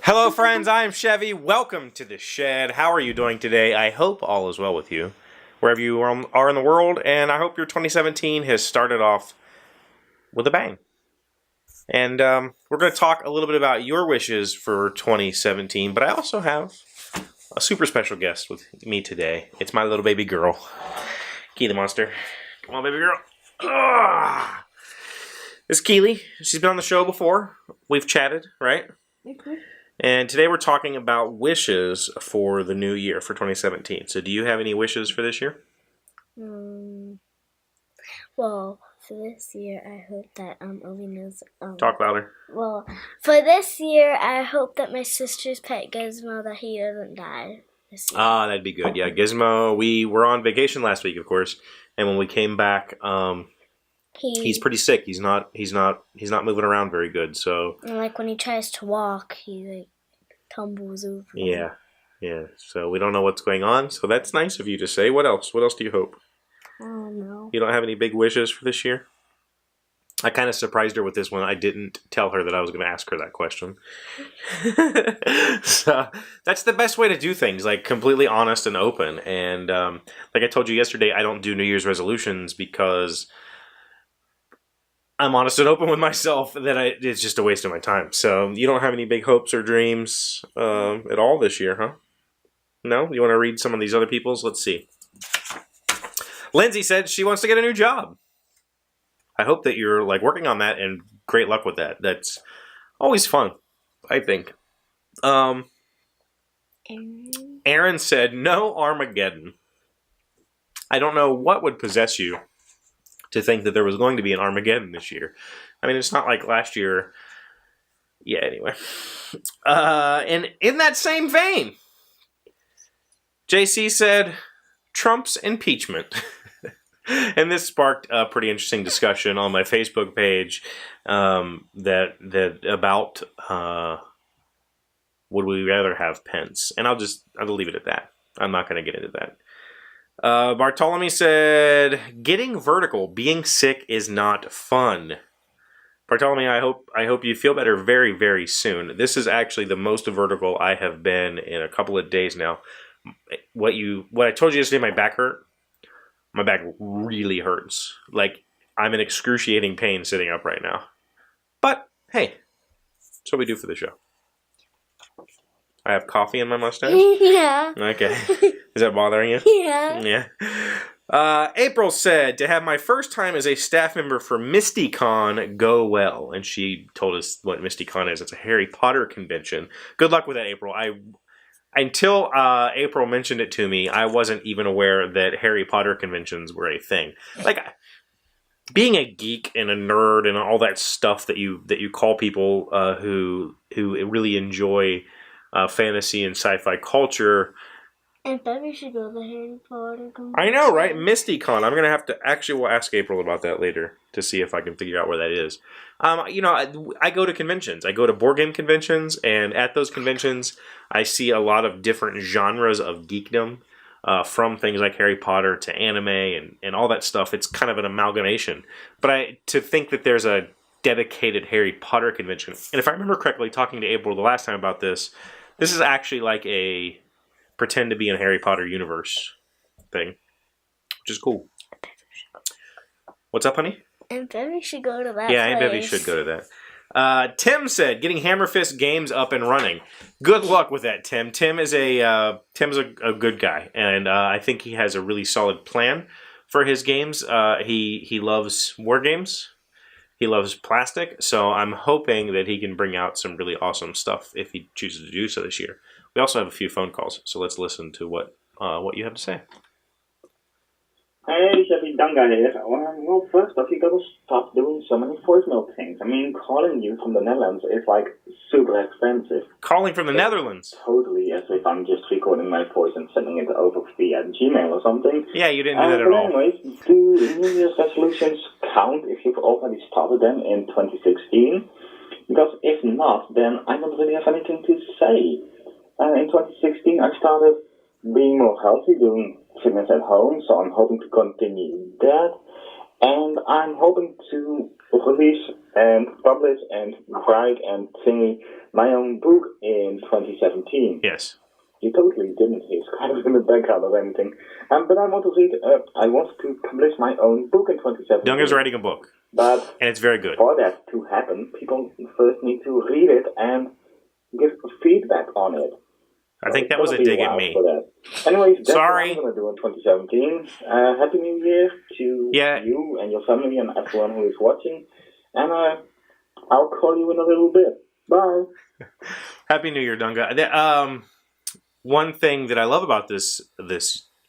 Hello friends, I am Chevee. Welcome to the shed. How are you doing today? I hope all is well with you, wherever you are in the world, and I hope your 2017 has started off with a bang. And we're going to talk a little bit about your wishes for 2017, but I also have a super special guest with me today. It's my little baby girl, Keely Monster. Come on, baby girl. It's Keely. She's been on the show before. We've chatted, right? Mm-hmm. And today we're talking about wishes for the new year, for 2017. So do you have any wishes for this year? Well, for this year, I hope that Ovi knows... Talk louder. Well, for this year, I hope that my sister's pet Gizmo, that he doesn't die this year. Ah, that'd be good. Yeah, Gizmo. We were on vacation last week, of course, and when we came back, he's pretty sick. He's not moving around very good. So, and like when he tries to walk, he tumbles over. Yeah. So we don't know what's going on. So that's nice of you to say. What else? What else do you hope? I don't know. You don't have any big wishes for this year? I kind of surprised her with this one. I didn't tell her that I was going to ask her that question. So that's the best way to do things, like completely honest and open. And like I told you yesterday, I don't do New Year's resolutions because I'm honest and open with myself that it's just a waste of my time. So you don't have any big hopes or dreams at all this year, huh? No? You want to read some of these other people's? Let's see. Lindsay said she wants to get a new job. I hope that you're working on that, and great luck with that. That's always fun, I think. Erin said no Armageddon. I don't know what would possess you to think that there was going to be an Armageddon this year. I mean, it's not like last year. Yeah, anyway. And in that same vein, JC said Trump's impeachment. And this sparked a pretty interesting discussion on my Facebook page that about would we rather have Pence? And I'll leave it at that. I'm not going to get into that. Ptolemy said, getting vertical, being sick is not fun. Ptolemy, I hope you feel better very, very soon. This is actually the most vertical I have been in a couple of days now. What I told you yesterday, my back hurt. My back really hurts. Like, I'm in excruciating pain sitting up right now. But, hey, that's what we do for the show. I have coffee in my mustache? Yeah. Okay. Is that bothering you? Yeah. Yeah. April said, to have my first time as a staff member for MistyCon go well. And she told us what MistyCon is. It's a Harry Potter convention. Good luck with that, April. Until April mentioned it to me, I wasn't even aware that Harry Potter conventions were a thing. Like, being a geek and a nerd and all that stuff that you call people who really enjoy fantasy and sci-fi culture. And then we should go to the Harry Potter convention. I know, right? MistyCon. I'm gonna have to we'll ask April about that later to see if I can figure out where that is. I go to conventions. I go to board game conventions, and at those conventions, I see a lot of different genres of geekdom, from things like Harry Potter to anime and all that stuff. It's kind of an amalgamation. But to think that there's a dedicated Harry Potter convention, and if I remember correctly, talking to April the last time about this is actually like a pretend to be in Harry Potter universe thing, which is cool. What's up, honey? And Bevy should go to that. Yeah, and Bevy should go to that. Tim said, getting Hammer Fist games up and running. Good luck with that, Tim. Tim's a good guy, and I think he has a really solid plan for his games. He loves war games. He loves plastic, so I'm hoping that he can bring out some really awesome stuff if he chooses to do so this year. We also have a few phone calls, so let's listen to what you have to say. Hey, Chevee Dodd here. Well, first off, you gotta stop doing so many voicemail things. I mean, calling you from the Netherlands is super expensive. Calling from the Netherlands? Totally, as if I'm just recording my voice and sending it over via Gmail or something. Yeah, you didn't do that at all. Anyways, do New Year's resolutions count if you've already started them in 2016? Because if not, then I don't really have anything to say. In 2016, I started being more healthy, doing fitness at home, so I'm hoping to continue that. And I'm hoping to release and publish and write and sing my own book in 2017. Yes. You totally didn't. He's kind of in the background or anything. But I want to read. I want to publish my own book in 2017. Dunga's writing a book, but and it's very good. For that to happen, people first need to read it and give feedback on it. I think that was a dig at me. Anyways, that's Sorry. what I'm going to do in 2017. Happy New Year to you and your family and everyone who is watching. And I'll call you in a little bit. Bye. Happy New Year, Dunga. One thing that I love about this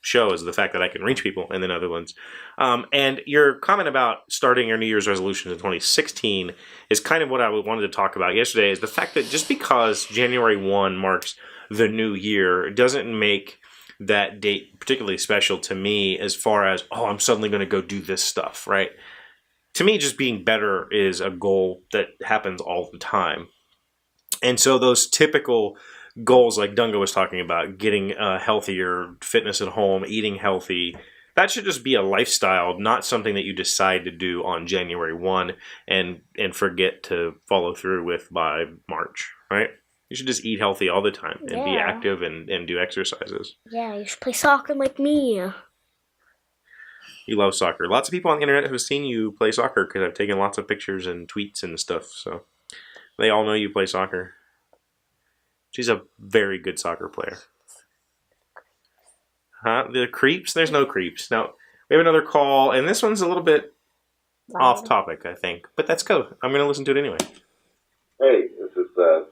show is the fact that I can reach people in the Netherlands. And your comment about starting your New Year's resolutions in 2016 is kind of what I wanted to talk about yesterday, is the fact that just because January 1 marks the new year doesn't make that date particularly special to me as far as, oh, I'm suddenly going to go do this stuff, right? To me, just being better is a goal that happens all the time. And so those typical goals like Dunga was talking about, getting healthier, fitness at home, eating healthy, that should just be a lifestyle, not something that you decide to do on January 1 and forget to follow through with by March, right? You should just eat healthy all the time and be active and do exercises. Yeah, you should play soccer like me. You love soccer. Lots of people on the internet have seen you play soccer because I've taken lots of pictures and tweets and stuff, so they all know you play soccer. She's a very good soccer player. Huh? The creeps? There's no creeps. Now, we have another call, and this one's a little bit off topic, I think. But that's go. I'm going to listen to it anyway. Hey, this is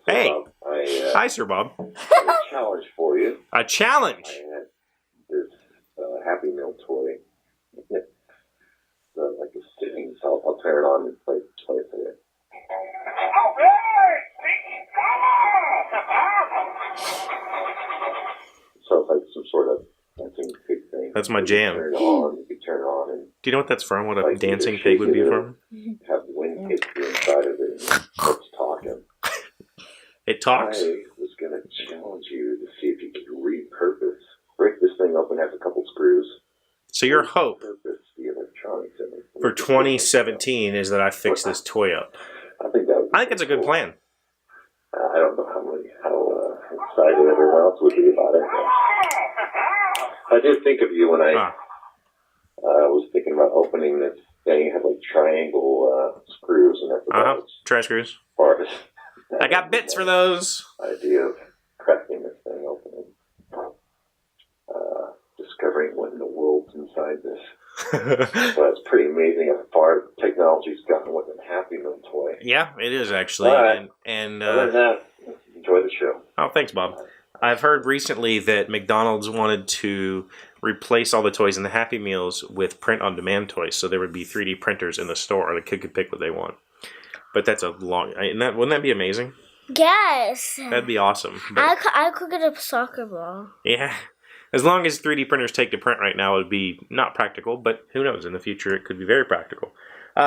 Hey. Bob. Hi, Sir Bob. I have a challenge for you. A challenge? I had this Happy Meal toy. It's like a sitting, so I'll turn it on and play for you. So it's like some sort of dancing pig thing. That's my jam. You can turn it on and Do you know what that's from? What a like dancing pig would be from? have the wind hit you inside of it and it's talking. It talks? I was going to challenge you to see if you could repurpose. Break this thing up and have a couple screws. So your hope Repurpose the electronics in it. for 2017 is that I fix this toy up. I think that would be I think it's a good cool. plan. I don't know how excited everyone else would be about it. I did think of you when I was thinking about opening this thing. You have like triangle screws and everything. Try screws. Part I got bits for those. idea of cracking this thing open and discovering what in the world's inside this. But it's pretty amazing how far technology's gotten with a Happy Meal toy. Yeah, it is actually. All right. And Other than that, enjoy the show. oh, thanks, Bob. I've heard recently that McDonald's wanted to replace all the toys in the Happy Meals with print-on-demand toys, so there would be 3D printers in the store, and the kid could pick what they want. But that's a long... wouldn't that be amazing? Yes. That'd be awesome. But, I could get a soccer ball. yeah. As long as 3D printers take to print right now, it would be not practical, but who knows? In the future, it could be very practical.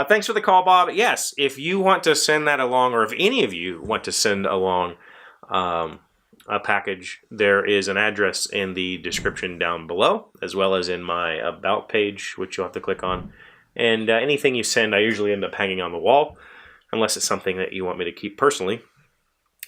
Thanks for the call, Bob. Yes, if you want to send that along, or if any of you want to send along a package, there is an address in the description down below, as well as in my About page, which you'll have to click on. And anything you send, I usually end up hanging on the wall, unless it's something that you want me to keep personally.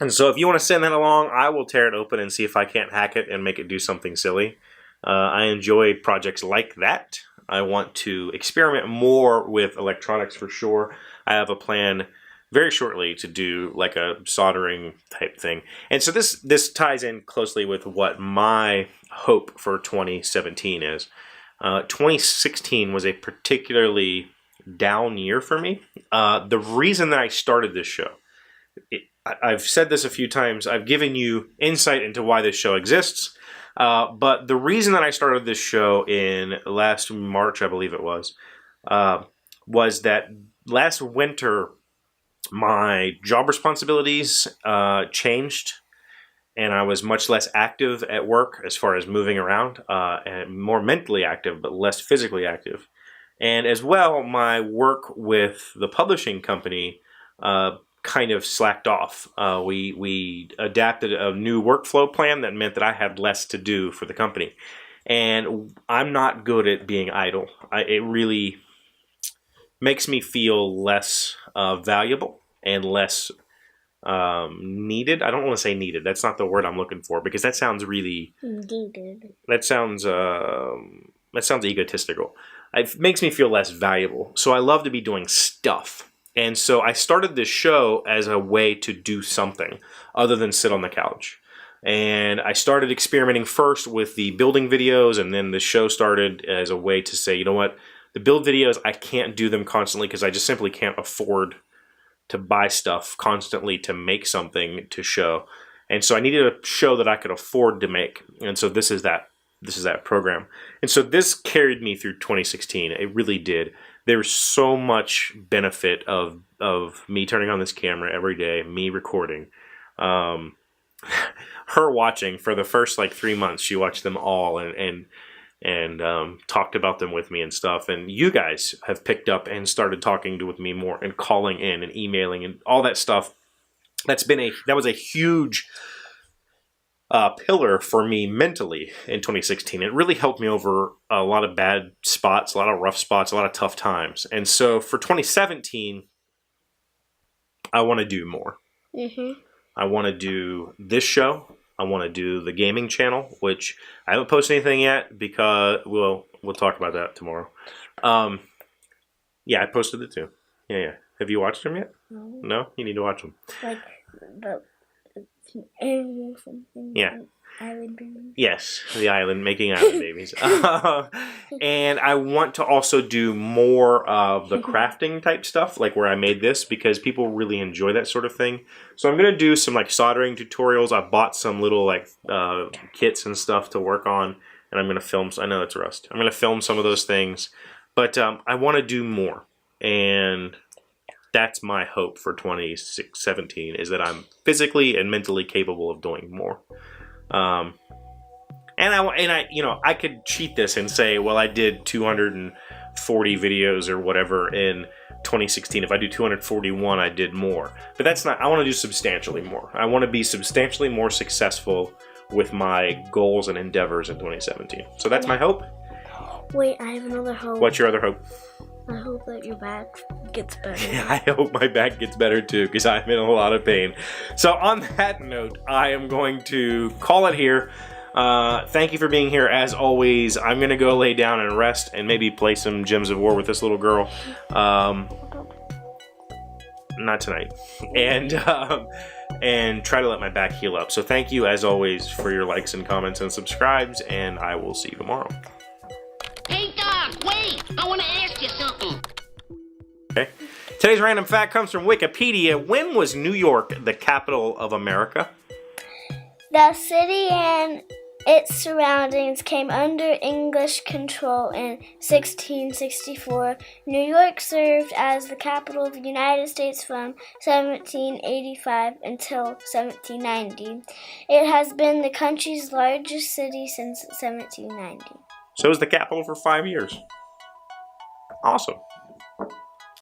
And so if you want to send that along, I will tear it open and see if I can't hack it and make it do something silly. I enjoy projects like that. I want to experiment more with electronics for sure. I have a plan very shortly to do like a soldering type thing. And so this ties in closely with what my hope for 2017 is. 2016 was a particularly down year for me. The reason that I started this show, I've said this a few times, I've given you insight into why this show exists, but the reason that I started this show in last March, I believe it was that last winter my job responsibilities changed, and I was much less active at work as far as moving around, and more mentally active, but less physically active. And as well, my work with the publishing company kind of slacked off. We adapted a new workflow plan that meant that I had less to do for the company. And I'm not good at being idle. It really makes me feel less valuable and less needed. I don't want to say needed. That's not the word I'm looking for, because that sounds really... Needed. That sounds egotistical. It makes me feel less valuable. So I love to be doing stuff. And so I started this show as a way to do something other than sit on the couch. And I started experimenting first with the building videos, and then the show started as a way to say, you know what, the build videos, I can't do them constantly because I just simply can't afford to buy stuff constantly to make something to show. And so I needed a show that I could afford to make. And so this is that program. And so this carried me through 2016. It really did. There's so much benefit of me turning on this camera every day, me recording. Her watching for the first 3 months, she watched them all and talked about them with me and stuff. And you guys have picked up and started talking with me more and calling in and emailing and all that stuff. That was a huge pillar for me mentally in 2016. It really helped me over a lot of bad spots, a lot of rough spots, a lot of tough times. And so for 2017, I want to do more. Mm-hmm. I want to do this show. I want to do the gaming channel, which I haven't posted anything yet because we'll talk about that tomorrow. Yeah, I posted it too. Yeah. Have you watched them yet? No. No? You need to watch them. The Erin or something. Yeah. Island babies. Yes, making island babies. And I want to also do more of the crafting type stuff, like where I made this, because people really enjoy that sort of thing. So I'm going to do some soldering tutorials. I bought some little kits and stuff to work on, and I'm going to film. I know it's rust. I'm going to film some of those things, but I want to do more, and that's my hope for 2017 is that I'm physically and mentally capable of doing more. I could cheat this and say, well, I did 240 videos or whatever in 2016. If I do 241, I did more. But that's not, I want to do substantially more. I want to be substantially more successful with my goals and endeavors in 2017. So that's my hope. Wait, I have another hope. What's your other hope? I hope that your back gets better. Yeah, I hope my back gets better too, because I'm in a lot of pain. So on that note, I am going to call it here. Thank you for being here as always. I'm going to go lay down and rest and maybe play some Gems of War with this little girl. Not tonight. And try to let my back heal up. So thank you as always for your likes and comments and subscribes, and I will see you tomorrow. Hey, Doc, wait! I want to ask you something. Okay. Today's random fact comes from Wikipedia. When was New York the capital of America? The city and its surroundings came under English control in 1664. New York served as the capital of the United States from 1785 until 1790. It has been the country's largest city since 1790. So it was the capital for 5 years. Awesome.